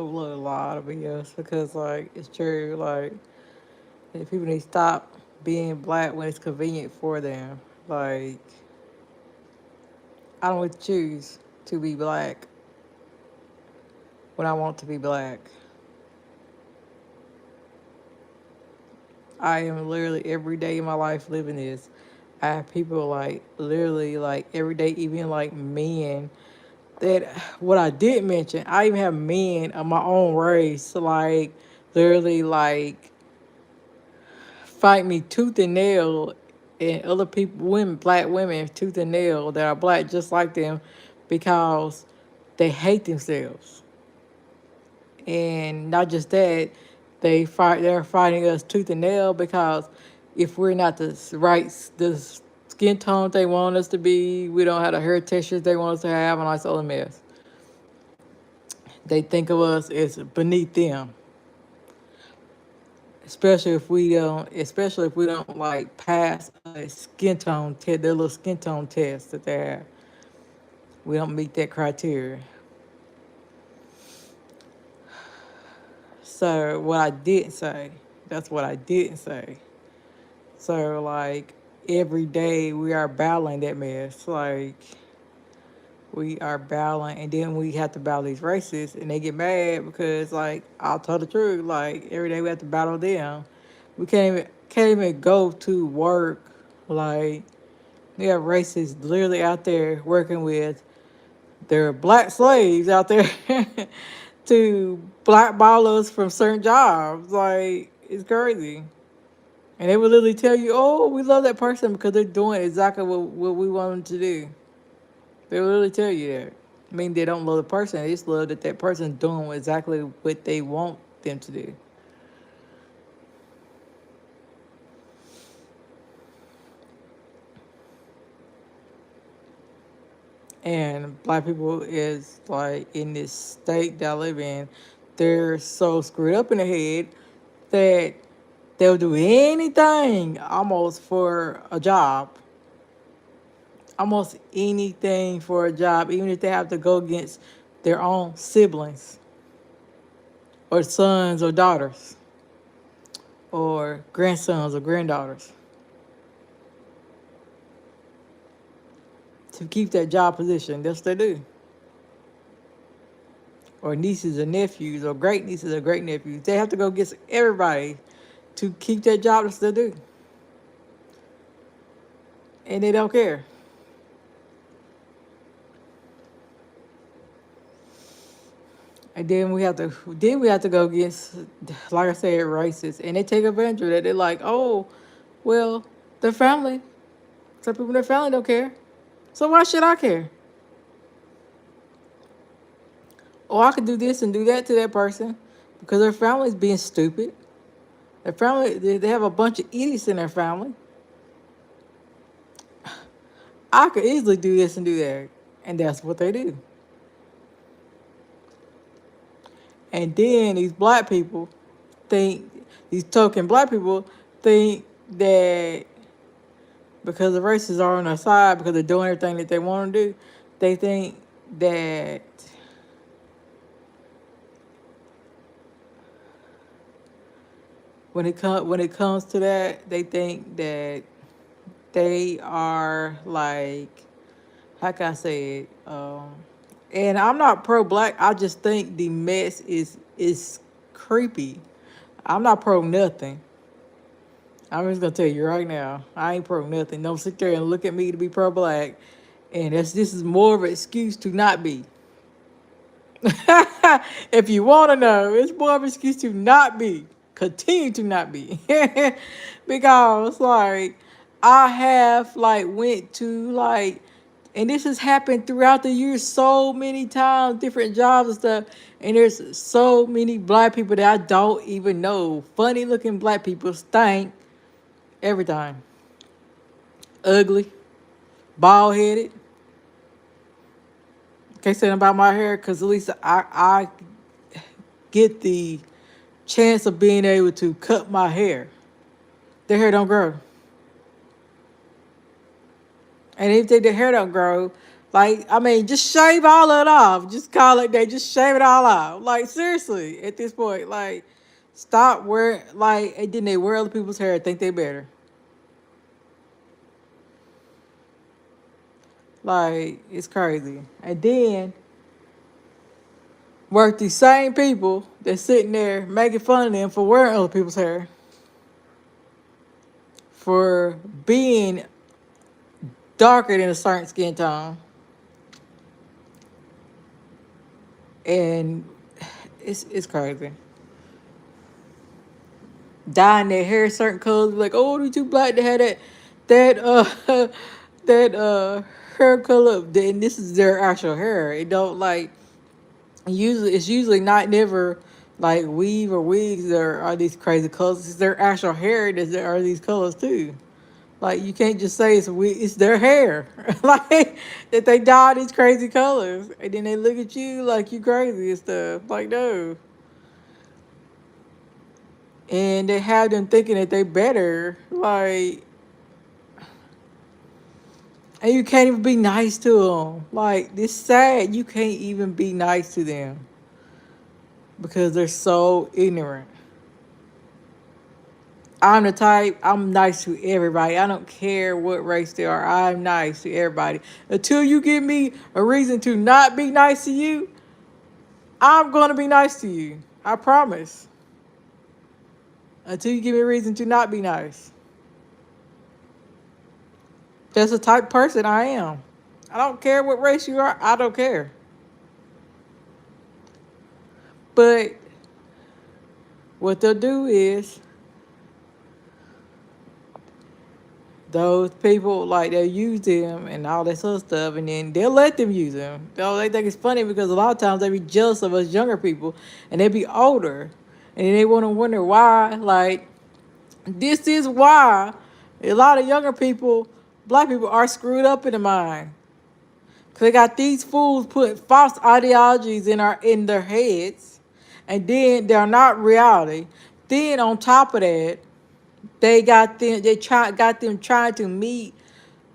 a lot of BS because like it's true. Like if people need to stop being black when it's convenient for them. Like I don't want to choose to be black when I want to be black. I am literally every day in my life living this. I have people like literally like every day, even like men that what I did mention, I even have men of my own race, like literally like fight me tooth and nail, and other people, women, black women, tooth and nail that are black just like them, because they hate themselves, and not just that, they're fighting us tooth and nail because if we're not the skin tone they want us to be, we don't have the hair textures they want us to have, and all this other mess. They think of us as beneath them, especially if we don't like pass a skin tone test, their little skin tone test that they have. We don't meet that criteria. So what I didn't say, that's what I didn't say. So like every day we are battling that mess. Like we are battling, and then we have to battle these racists, and they get mad because like I'll tell the truth. Like every day we have to battle them. We can't even go to work. Like we have racists literally out there working with their black slaves out there to blackball us from certain jobs. Like it's crazy. And they would literally tell you, "Oh, we love that person because they're doing exactly what we want them to do." They would literally tell you that. I mean, they don't love the person; they just love that that person's doing exactly what they want them to do. And black people is like in this state that I live in, they're so screwed up in the head that they'll do anything almost for a job. Almost anything for a job, even if they have to go against their own siblings or sons or daughters or grandsons or granddaughters to keep that job position. That's what they do. Or nieces or nephews or great nieces or great nephews. They have to go against everybody to keep that job. That's what they do. And they don't care. And then we have to go against, like I said, racists, and they take advantage of that. They're like, oh, well, their family. Some people in their family don't care, so why should I care? Or I could do this and do that to that person because their family's being stupid. Their family, they have a bunch of idiots in their family. I could easily do this and do that, and that's what they do. And then these black people think, these token black people think that because the racists are on their side, because they're doing everything that they want to do, they think that when it comes to that, they think that they are like, how can I say it? And I'm not pro black. I just think the mess is creepy. I'm not pro nothing. I'm just gonna tell you right now, I ain't pro nothing. Don't sit there and look at me to be pro black, and this is more of an excuse to not be. If you want to know, it's more of an excuse to not be. Continue to not be, because like I have like went to like, and this has happened throughout the years so many times, different jobs and stuff. And there's so many black people that I don't even know. Funny looking black people stink every time. Ugly, bald headed. Can't say nothing about my hair because at least I get the chance of being able to cut my hair. Their hair don't grow. And if their hair don't grow, Like, I mean, just shave all of it off. Just call it that. Just shave it all off. Like, seriously, at this point, like, stop wearing, like, and then they wear other people's hair and think they better. Like, it's crazy. And then work these same people that's sitting there making fun of them for wearing other people's hair, for being darker than a certain skin tone. And it's crazy. Dyeing their hair certain colors, like, oh, they too black to have that that hair color. Then this is their actual hair. It don't like usually it's usually not never like weave or wigs that are these crazy colors. It's their actual hair that there are these colors too. Like you can't just say it's their hair, like that they dye these crazy colors, and then they look at you like you crazy and stuff. Like no, and they have them thinking that they better. Like, and you can't even be nice to them. Like this sad, you can't even be nice to them because they're so ignorant. I'm the type, I'm nice to everybody. I don't care what race they are. I'm nice to everybody. Until you give me a reason to not be nice to you, I'm going to be nice to you. I promise. Until you give me a reason to not be nice. That's the type of person I am. I don't care what race you are. I don't care. But what they'll do is those people like they'll use them and all that sort of stuff, and then they'll let them use them. They think it's funny because a lot of times they be jealous of us younger people, and they be older, and then they want to wonder why. Like this is why a lot of younger people, black people, are screwed up in the mind. Cause they got these fools putting false ideologies in their heads, and then they're not reality. Then on top of that, got them trying to meet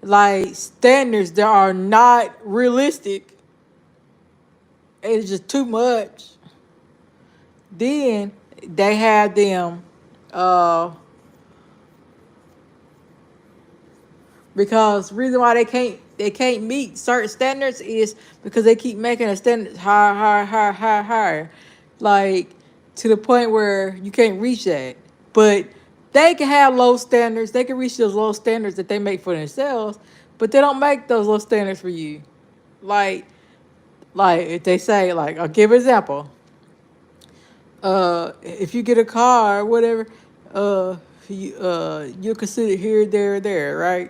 like standards that are not realistic. It's just too much. Then they have them uh because reason why they can't meet certain standards is because they keep making a standard higher, higher, higher, higher, higher, like to the point where you can't reach that. But they can have low standards. They can reach those low standards that they make for themselves, but they don't make those low standards for you. Like, like if they say, like, I'll give an example. If you get a car or whatever, you consider here, there, there, right?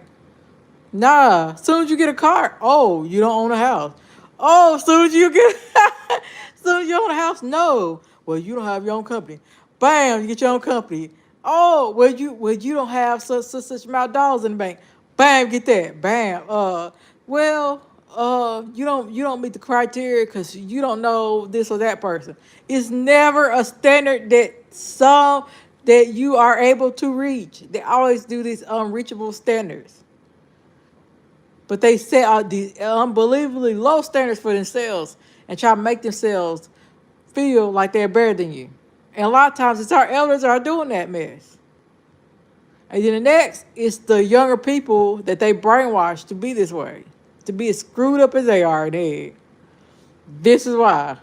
Nah, as soon as you get a car, oh, you don't own a house. Oh, as soon as you get, as soon as you own a house, no. Well, you don't have your own company. Bam, you get your own company. Oh, well you don't have such amount of dollars in the bank. Bam, get that. Bam. Well, you don't meet the criteria because you don't know this or that person. It's never a standard that you are able to reach. They always do these unreachable standards. But they set out these unbelievably low standards for themselves and try to make themselves feel like they're better than you. And a lot of times it's our elders that are doing that mess. And then the next is the younger people that they brainwash to be this way, to be as screwed up as they are in the head. This is why.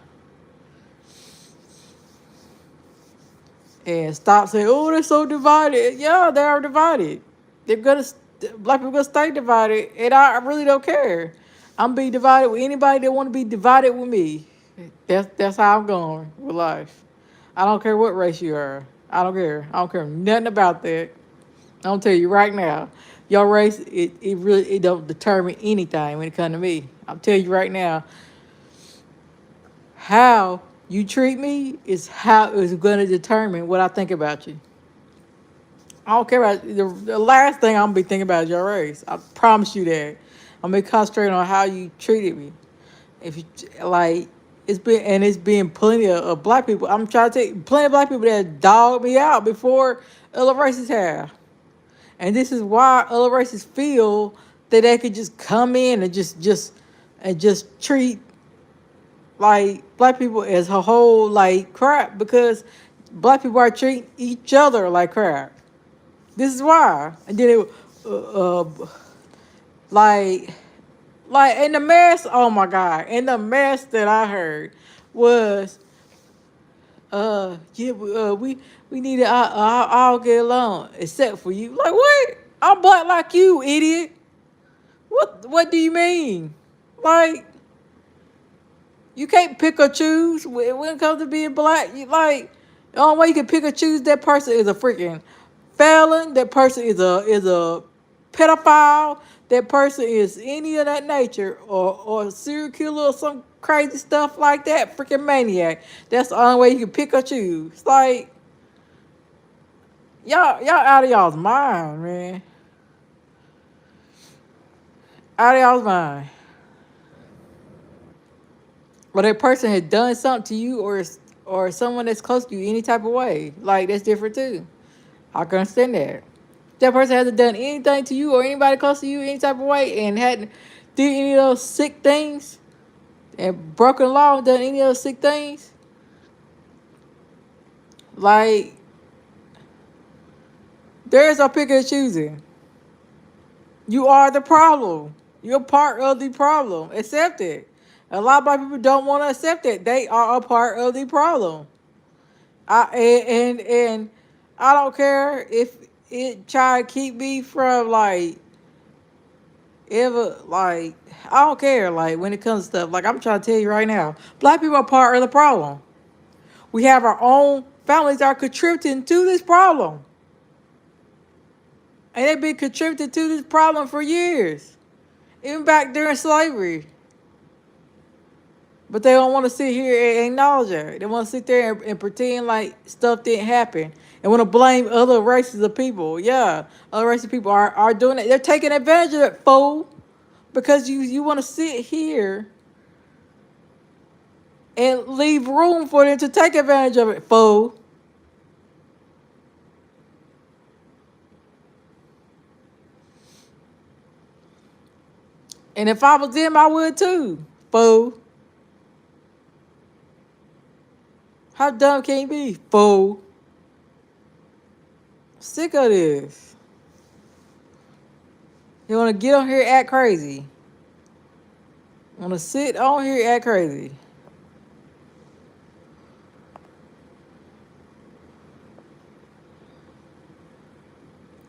And stop saying, oh, they're so divided. Yeah, they are divided. They're gonna black people gonna stay divided, and I really don't care. I'm be divided with anybody that want to be divided with me. That's how I'm going with life. I don't care what race you are. I don't care. I don't care nothing about that. I'm tell you right now, your race it really it don't determine anything when it comes to me. I'm telling you right now, how you treat me is going to determine what I think about you. I don't care about the last thing I'm gonna be thinking about is your race. I promise you that. I'm gonna concentrate on how you treated me. If you like, it's been plenty of black people. I'm trying to take plenty of black people that dogged me out before other races have, and this is why other races feel that they could just come in and just and just treat like black people as a whole like crap because black people are treating each other like crap. This is why. And then it, like, like in the mess. Oh my god! In the mess that I heard was, yeah, we need to all get along except for you. Like what? I'm black like you, idiot. What do you mean? Like you can't pick or choose when it comes to being black. You like the only way you can pick or choose that person is a freaking felon. That person is a pedophile. That person is any of that nature or a serial killer or some crazy stuff like that. Freaking maniac. That's the only way you can pick or choose. Like y'all out of y'all's mind, man. Out of y'all's mind. Or that person has done something to you or someone that's close to you any type of way. Like that's different too. I can understand that. That person hasn't done anything to you or anybody close to you any type of way and hadn't did any of those sick things and broken law and done any of those sick things. Like there's a pick and choosing. You are the problem. You're part of the problem. Accept it. A lot of black people don't want to accept it. They are a part of the problem. And I don't care if it try to keep me from like ever like I don't care like when it comes to stuff like I'm trying to tell you right now, black people are part of the problem. We have our own families that are contributing to this problem, and they've been contributing to this problem for years, even back during slavery. But they don't want to sit here and acknowledge it. They want to sit there and pretend like stuff didn't happen and want to blame other races of people. Yeah, other races of people are doing it. They're taking advantage of it, fool. Because you want to sit here and leave room for them to take advantage of it, fool. And if I was them, I would too, fool. How dumb can you be, fool? Sick of this. You want to get on here and act crazy. Want to sit on here and act crazy.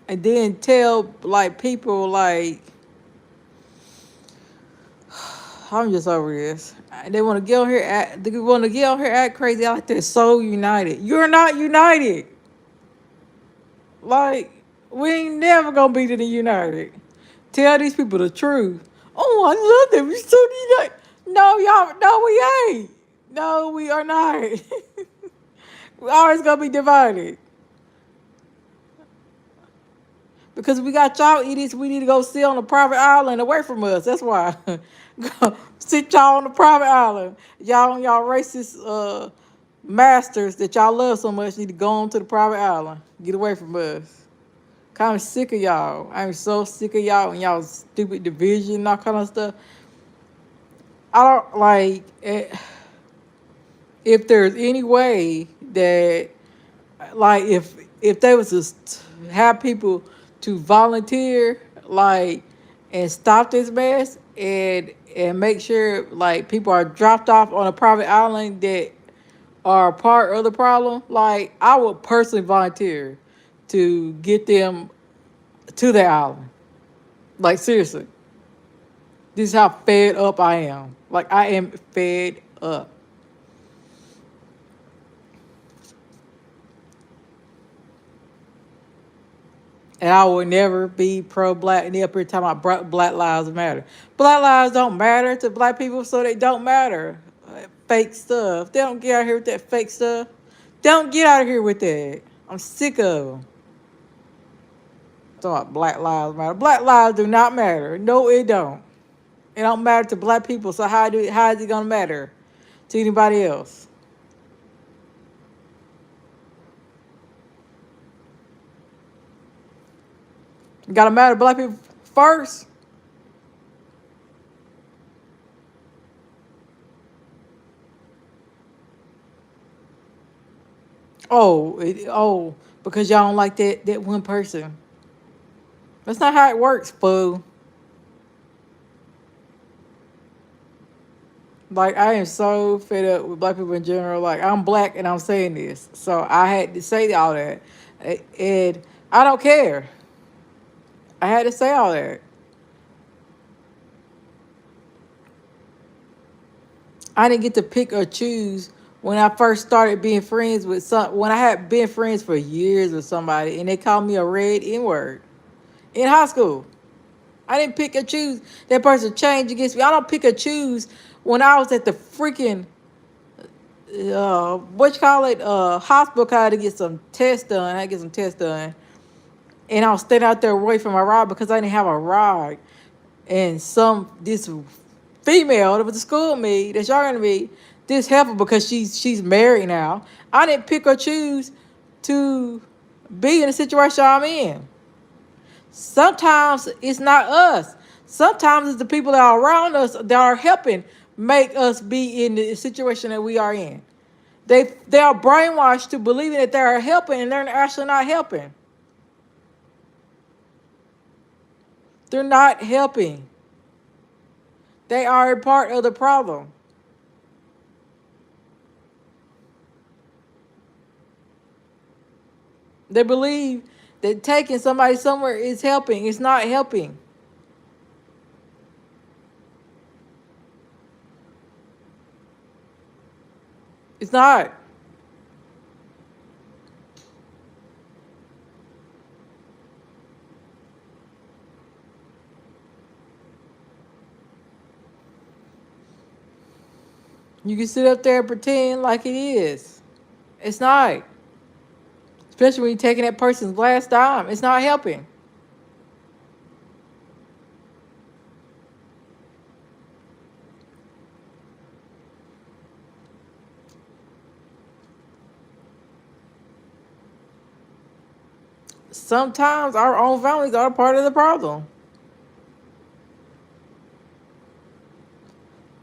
And then tell like people like I'm just over this. They want to get on here act they want to get on here act crazy like they're so united. You're not united. Like we ain't never gonna be to the united. Tell these people the truth. Oh, I love them. We so united. No, y'all. No, we ain't. No, we are not. We always gonna be divided because we got y'all idiots. We need to go sit on a private island away from us. That's why. Go sit y'all on the private island. Y'all and y'all racist masters that y'all love so much need to go on to the private island. Get away from us. Kind of sick of y'all. I'm so sick of y'all and y'all stupid division and all kind of stuff. I don't like if there's any way that like if they was to have people to volunteer like and stop this mess and make sure like people are dropped off on a private island that are part of the problem, like I would personally volunteer to get them to the island. Like seriously. This is how fed up I am. Like I am fed up. And I will never be pro-black. And they up here talking about Black Lives Matter. Black lives don't matter to black people, so they don't matter. Fake stuff. They don't get out here with that fake stuff. They don't get out of here with that. I'm sick of them. Talking about Black Lives Matter. Black lives do not matter. No, it don't. It don't matter to black people. So how is it gonna matter to anybody else? It gotta matter to black people first. Oh, because y'all don't like that one person. That's not how it works, fool. Like I am so fed up with black people in general. Like I'm black and I'm saying this, so I had to say all that, and I don't care. I had to say all that. I didn't get to pick or choose when I first started being friends with some. When I had been friends for years with somebody, and they called me a red N word in high school. I didn't pick or choose that person changed against me. I don't pick or choose when I was at the freaking what you call it, hospital call to get some tests done. I had to get some tests done. And I was standing out there away from my ride because I didn't have a ride. And this female that was to school me, that's younger than me, this helper because she's married now. I didn't pick or choose to be in the situation I'm in. Sometimes it's not us. Sometimes it's the people that are around us that are helping make us be in the situation that we are in. They are brainwashed to believing that they are helping and they're actually not helping. They're not helping. They are a part of the problem. They believe that taking somebody somewhere is helping. It's not helping. It's not. You can sit up there and pretend like it is. It's not. Especially when you're taking that person's last dime. It's not helping. Sometimes our own families are part of the problem.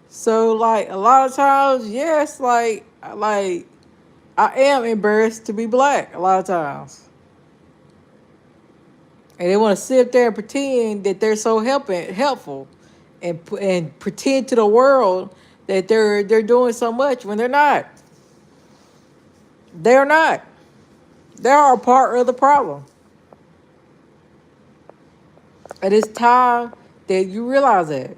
So like a lot of times, yes, like I am embarrassed to be black a lot of times. And they want to sit there and pretend that they're so helpful, and pretend to the world that they're doing so much when they're not. They're not. They are a part of the problem. And it's time that you realize that.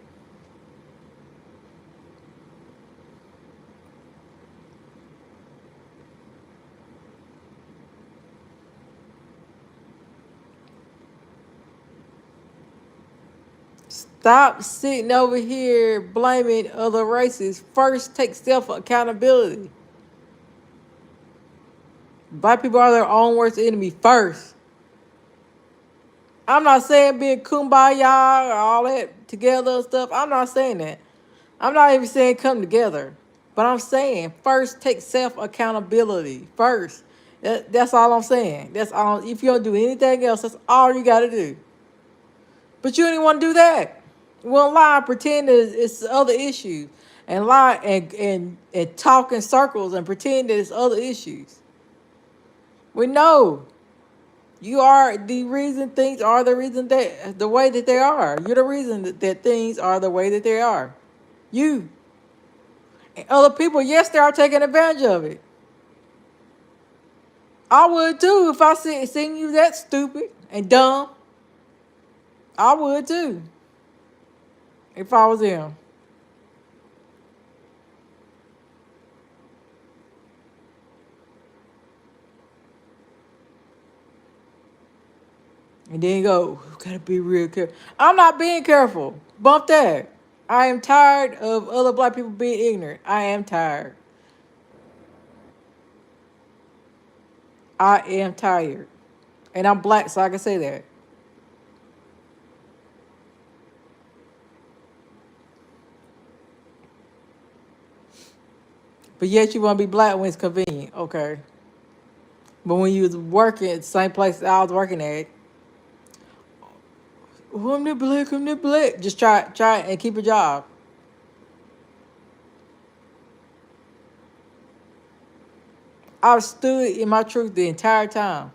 Stop sitting over here blaming other races. First, take self accountability. Black people are their own worst enemy first. I'm not saying being kumbaya or all that together and stuff. I'm not saying that. I'm not even saying come together. But I'm saying first take self accountability first. That's all I'm saying. That's all. If you don't do anything else, that's all you got to do. But you didn't want to do that. You want to lie and pretend that it's other issues, and lie and talk in circles and pretend that it's other issues. We know you are the reason things are the reason that the way that they are. You're the reason that things are the way that they are. You and other people, yes, they are taking advantage of it. I would too if I seen you that stupid and dumb. I would too if I was him. And then you go, gotta be real careful. I'm not being careful. Bump that. I am tired of other black people being ignorant. I am tired. I am tired. And I'm black, so I can say that. But yet you want to be black when it's convenient. Okay. But when you was working at the same place I was working at, oh, I'm the black, I'm the black. Just try and keep a job. I've stood in my truth the entire time.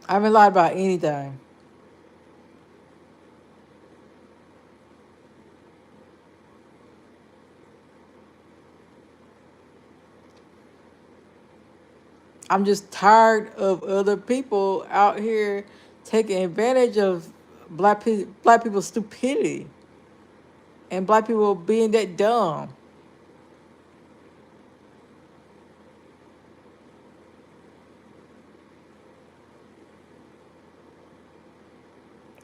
I haven't lied about anything. I'm just tired of other people out here taking advantage of black people's stupidity and black people being that dumb.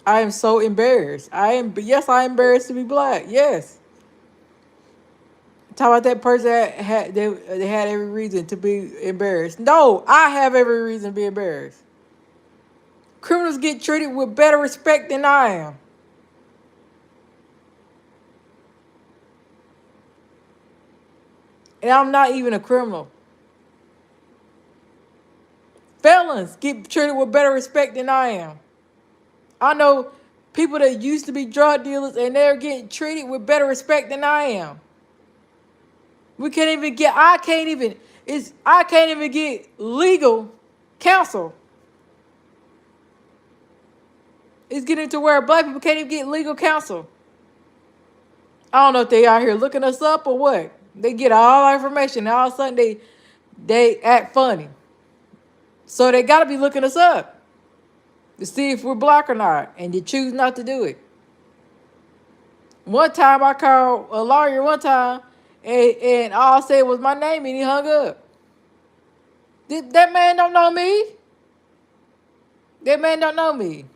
I am so embarrassed. I am embarrassed to be black. Yes. Talk about that person that they had every reason to be embarrassed. No, I have every reason to be embarrassed. Criminals get treated with better respect than I am. And I'm not even a criminal. Felons get treated with better respect than I am. I know people that used to be drug dealers and they're getting treated with better respect than I am. We can't even get I can't even get legal counsel. It's getting to where black people can't even get legal counsel. I don't know if they out here looking us up or what. They get all our information and all of a sudden they act funny. So they gotta be looking us up to see if we're black or not, and you choose not to do it. One time I called a lawyer one time, and all I said was my name, and he hung up. That man don't know me. That man don't know me.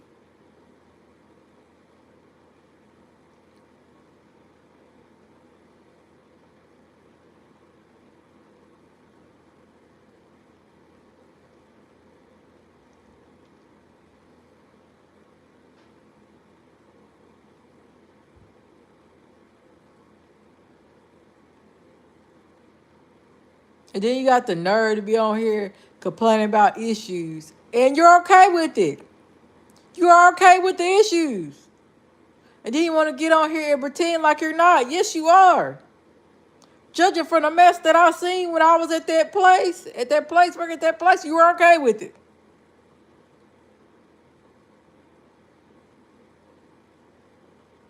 And then you got the nerve to be on here complaining about issues, and you're okay with it. You are okay with the issues. And then you want to get on here and pretend like you're not. Yes, you are. Judging from the mess that I seen when I was at that place, working at that place, you were okay with it.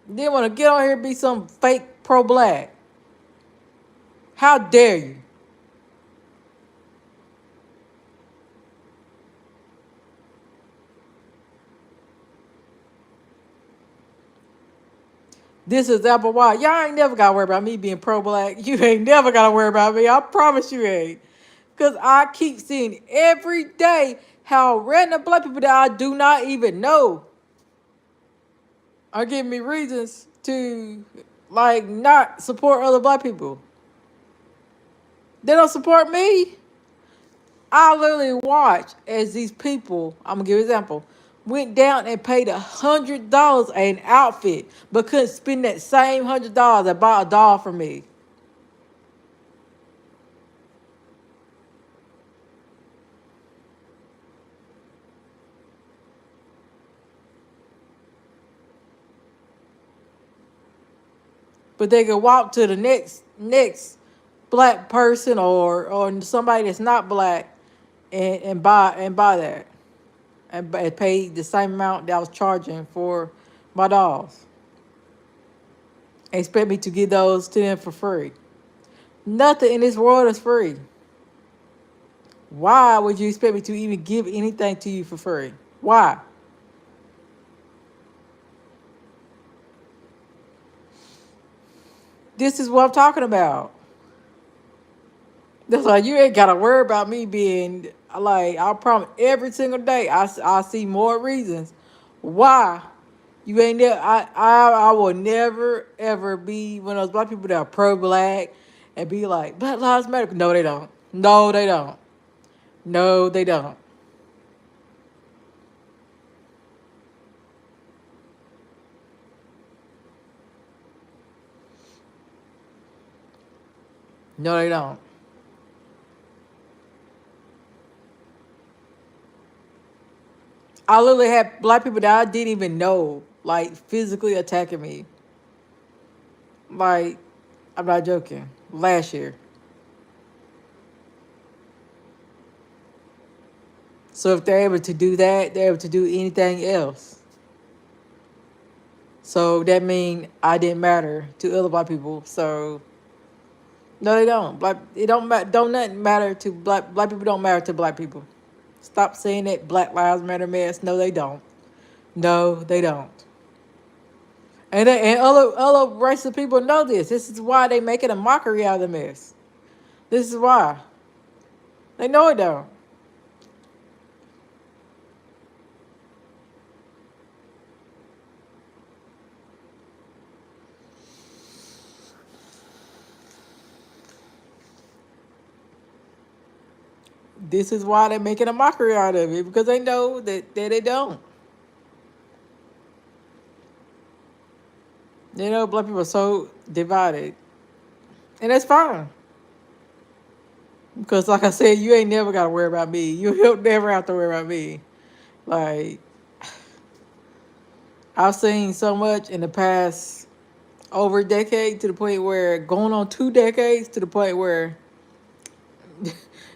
Then want to get on here and be some fake pro-black. How dare you? This is Apple Watch. Y'all ain't never got to worry about me being pro-black. You ain't never got to worry about me. I promise you ain't. Because I keep seeing every day how random black people that I do not even know are giving me reasons to, like, not support other black people. They don't support me. I literally watch as these people, I'm going to give an example, went down and paid $100 an outfit, but couldn't spend that same $100 to buy a doll for me. But they could walk to the next black person or somebody that's not black and buy that and pay the same amount that I was charging for my dolls. And expect me to give those to them for free. Nothing in this world is free. Why would you expect me to even give anything to you for free? Why? This is what I'm talking about. That's why you ain't gotta worry about me being like, I promise every single day I see more reasons why you ain't there. I will never ever be one of those black people that are pro black and be like, Black Lives Matter. No, they don't. No, they don't. No, they don't. No, they don't. I literally had black people that I didn't even know, like, physically attacking me. Like, I'm not joking. Last year. So if they're able to do that, they're able to do anything else. So that means I didn't matter to other black people. So no, they don't. Black it don't matter. Don't nothing matter to black people. Don't matter to black people. Stop saying that Black Lives Matter mess. No, they don't. No, they don't. And other races of people know this. This is why they making a mockery out of the mess. This is why. They know it don't. This is why they're making a mockery out of it, because they know that they don't. They know black people are so divided. And that's fine. Because like I said, you ain't never gotta worry about me. You never have to worry about me. Like, I've seen so much in the past over a decade, to the point where going on 2 decades, to the point where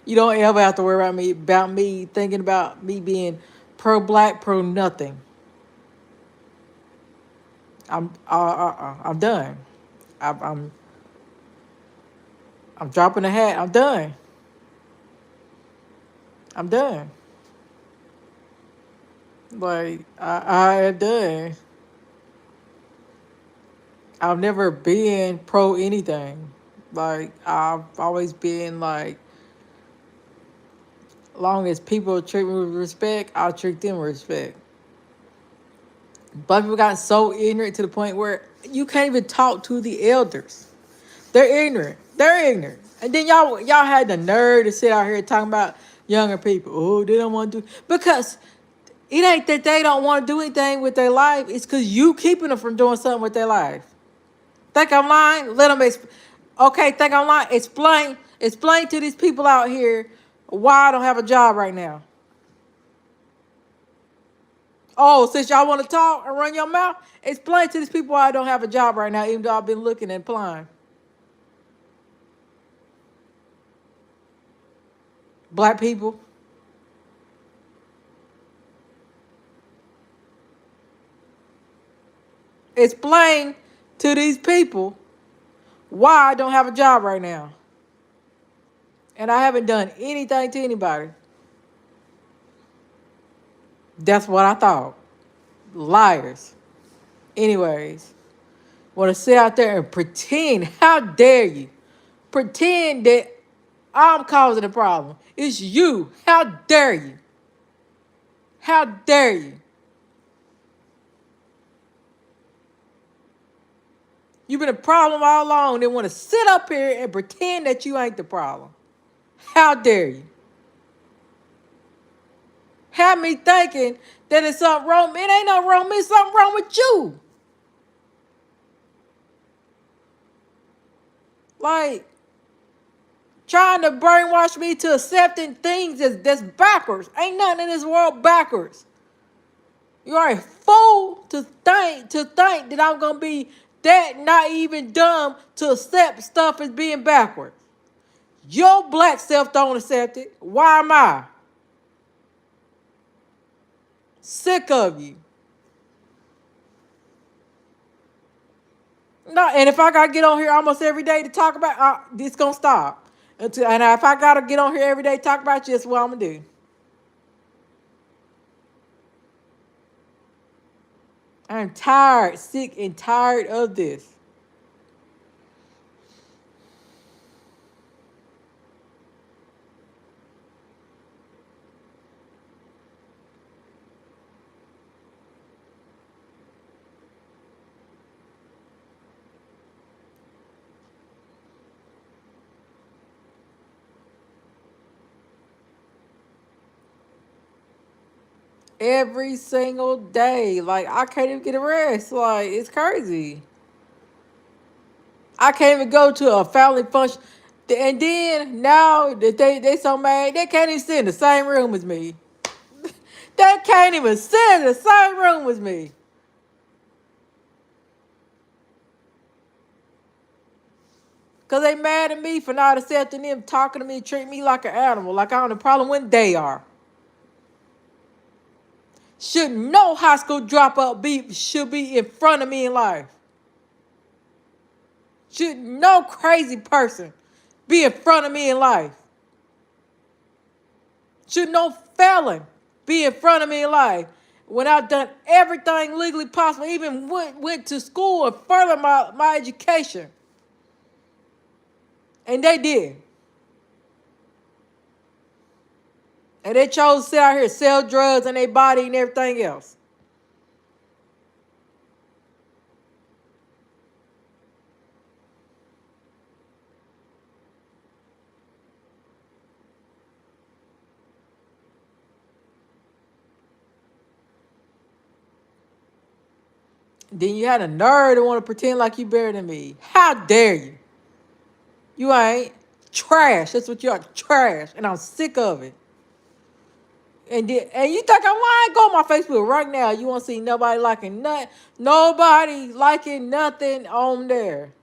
you don't ever have to worry about me thinking about me being pro black, pro nothing. I'm done. I'm I'm I'm dropping the hat. I'm done. I'm done. Like I am done. I've never been pro anything. Like I've always been like, long as people treat me with respect, I'll treat them with respect. Black people got so ignorant to the point where you can't even talk to the elders. They're ignorant. They're ignorant. And then y'all had the nerve to sit out here talking about younger people. Oh, they don't want to do, because it ain't that they don't want to do anything with their life. It's because you keeping them from doing something with their life. Think I'm lying? Let them okay, think I'm lying? Explain to these people out here why I don't have a job right now. Oh, since y'all want to talk and run your mouth, explain to these people why I don't have a job right now, even though I've been looking and applying. Black people, explain to these people why I don't have a job right now. And I haven't done anything to anybody. That's what I thought. Liars. Anyways, want to sit out there and pretend. How dare you? Pretend that I'm causing the problem. It's you. How dare you? How dare you? You've been a problem all along. They want to sit up here and pretend that you ain't the problem. How dare you? Have me thinking that it's something wrong. It ain't no wrong. It's something wrong with you. Like, trying to brainwash me to accepting things that's backwards. Ain't nothing in this world backwards. You are a fool to think that I'm gonna be that naive and dumb to accept stuff as being backwards. Your black self don't accept it. Why am I? Sick of you. No, and if I gotta get on here almost every day to talk about, this gonna stop. And if I gotta get on here every day to talk about you, that's what I'm gonna do. I'm tired, sick, and tired of this. Every single day. Like, I can't even get a rest. Like, it's crazy. I can't even go to a family function. And then now that they so mad, they can't even sit in the same room as me. They can't even sit in the same room with me. Because they mad at me for not accepting them, talking to me, treating me like an animal, like I'm the problem when they are. Should no high school dropout should be in front of me in life? Should no crazy person be in front of me in life? Should no felon be in front of me in life? When I've done everything legally possible, even went to school and further my education. And they did. And they chose to sit out here and sell drugs in their body and everything else. Then you had a nerd to want to pretend like you better than me. How dare you? You ain't. Trash. That's what you are. Trash. And I'm sick of it. And you think I'm lying? Go on my Facebook right now. You won't see nobody liking nothing. Nobody liking nothing on there.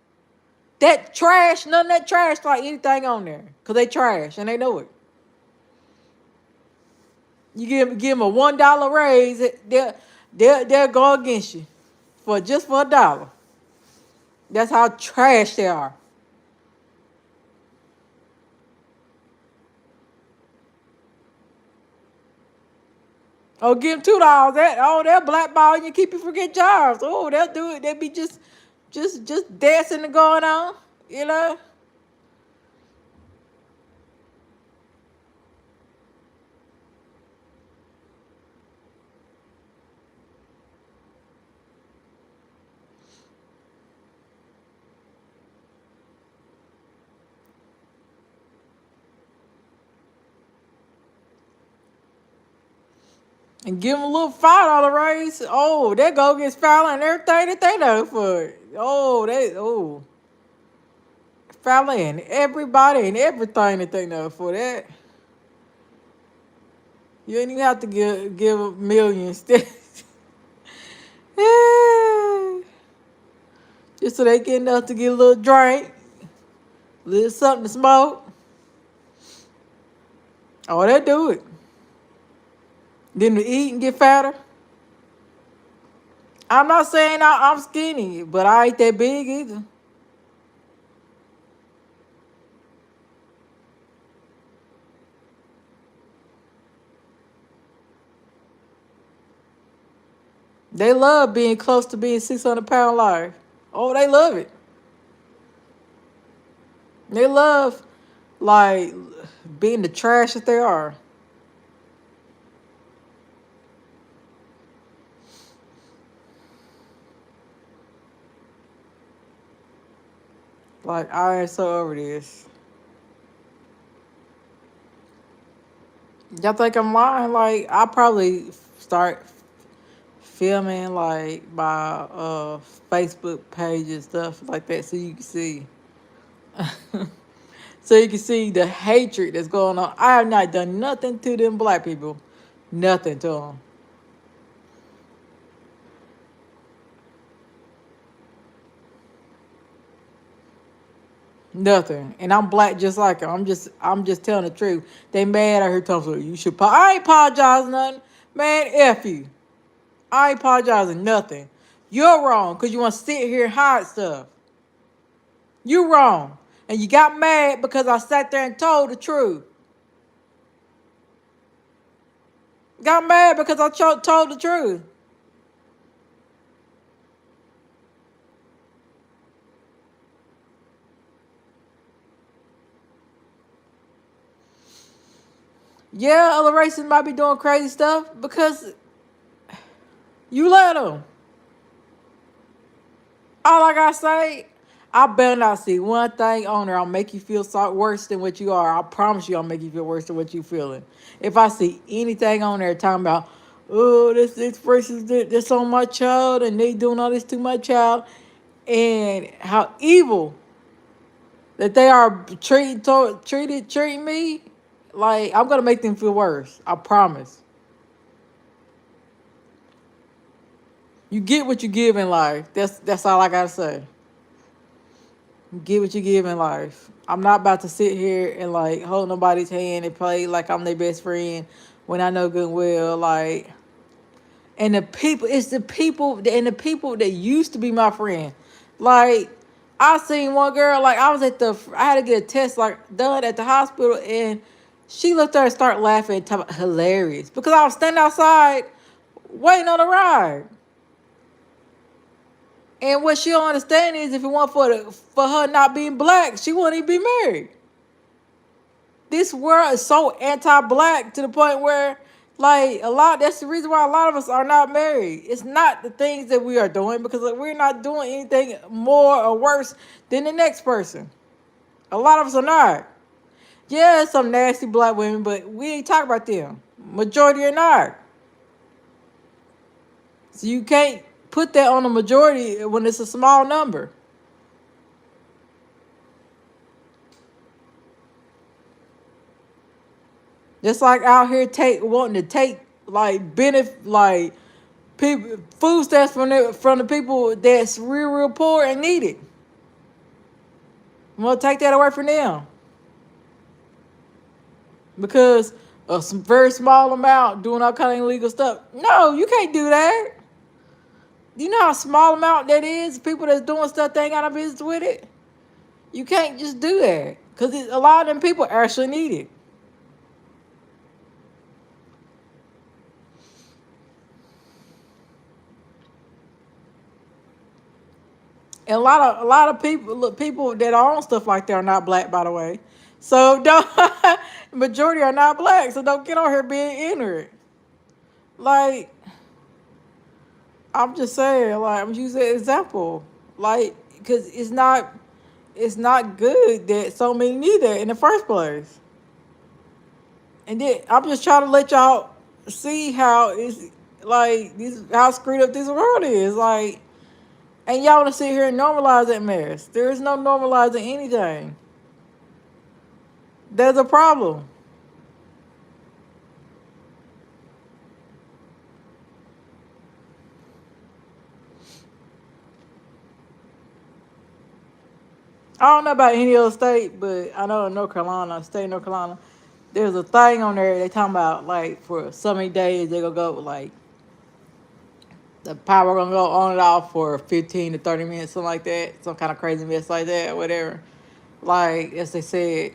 That trash, none of that trash like anything on there. Because they trash and they know it. You give them a $1 raise, they'll go against you for just for $1. That's how trash they are. Oh, give them $2. They'll blackball you and keep you from getting jobs. Oh, they'll do it. They'll be just dancing and going on, you know. And give them a little $5 raise. Oh, they go against Fowler and everything that they know for it. Fowler and everybody and everything that they know for that. You ain't even have to give millions. Just so they get enough to get a little drink, a little something to smoke. Oh, they do it. Then to eat and get fatter. I'm not saying I'm skinny, but I ain't that big either. They love being close to being 600-pound life. Oh, they love it. They love, like, being the trash that they are. Like, I ain't so over this. Y'all think I'm lying? Like, I'll probably start filming, like, my Facebook page and stuff like that so you can see. So you can see the hatred that's going on. I have not done nothing to them black people. Nothing to them. Nothing. And I'm black just like them. I'm just telling the truth. They mad. I heard talking. You should. I ain't apologizing nothing. Man, F you. I ain't apologizing nothing. You're wrong because you want to sit here and hide stuff. You wrong. And you got mad because I sat there and told the truth. Got mad because I told the truth. Yeah, other races might be doing crazy stuff because you let them. All I gotta say, I better not see one thing on there. I'll make you feel worse than what you are. I promise you, I'll make you feel worse than what you feeling. If I see anything on there talking about, oh, this person's this on my child and they doing all this to my child, and how evil that they are treating me, like I'm gonna make them feel worse. I promise. You get what you give in life. That's all I gotta say. Get what you give in life. I'm not about to sit here and like hold nobody's hand and play like I'm their best friend when I know good and well, like And the people, it's the people, and the people that used to be my friend. Like, I seen one girl, like, I had to get a test, like, done at the hospital, and she looked there and started laughing and talking about hilarious. Because I was standing outside waiting on a ride. And what she don't understand is if it weren't for her not being black, she wouldn't even be married. This world is so anti-black to the point where, like, that's the reason why a lot of us are not married. It's not the things that we are doing, because we're not doing anything more or worse than the next person. A lot of us are not. Yeah, some nasty black women, but we ain't talking about them. Majority are not. So you can't put that on the majority when it's a small number. Just like out here wanting to take like benefit, like people food stamps from the people that's real poor and need it. Want to take that away from them because of some very small amount doing all kind of illegal stuff. No, you can't do that. You know how small amount that is? People that's doing stuff they ain't got no business with it. You can't just do that because a lot of them people actually need it. And a lot of people that own stuff like that are not black, by the way. So don't majority are not black. So don't get on here being ignorant. Like, I'm just saying, like, I'm using an example, like, because it's not good that so many need that in the first place. And then I'm just trying to let y'all see how it's like how screwed up this world is. Like, and y'all want to sit here and normalize that mess. There is no normalizing anything. There's a problem. I don't know about any other state, but I know in North Carolina, state of North Carolina, there's a thing on there they talking about like for so many days they gonna go like the power gonna go on and off for 15 to 30 minutes, something like that, some kind of crazy mess like that, or whatever. Like as they said,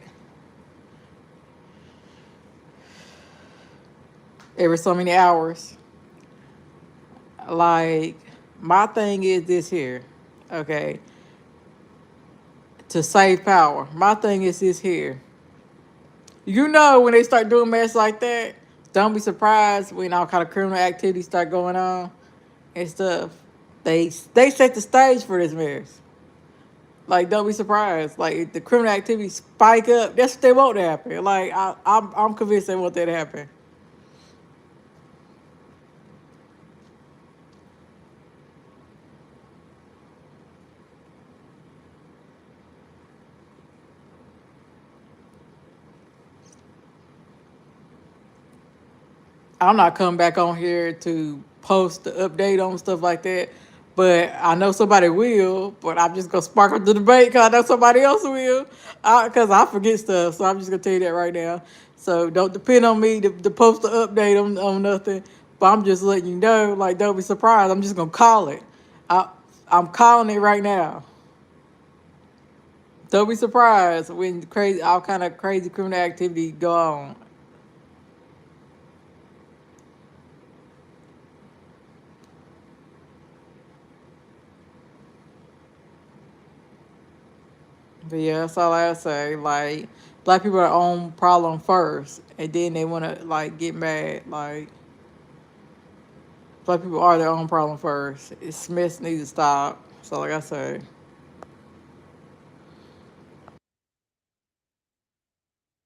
every so many hours. Like my thing is this here, okay, to save power. My thing is this here. You know when they start doing mess like that, don't be surprised when all kind of criminal activity start going on and stuff. They set the stage for this mess. Like don't be surprised. Like if the criminal activity spike up, that's what they want to happen. Like I'm convinced they want that to happen. I'm not coming back on here to post the update on stuff like that. But I know somebody will. But I'm just gonna spark up the debate because I know somebody else will. Because I forget stuff, so I'm just gonna tell you that right now. So don't depend on me to post the update on nothing. But I'm just letting you know. Like don't be surprised. I'm just gonna call it. I I'm calling it right now. Don't be surprised when crazy all kind of crazy criminal activity go on. But yeah, that's all I say. Like, black people are their own problem first, and then they want to like get mad. Like, black people are their own problem first. Smith needs to stop. So, like I say.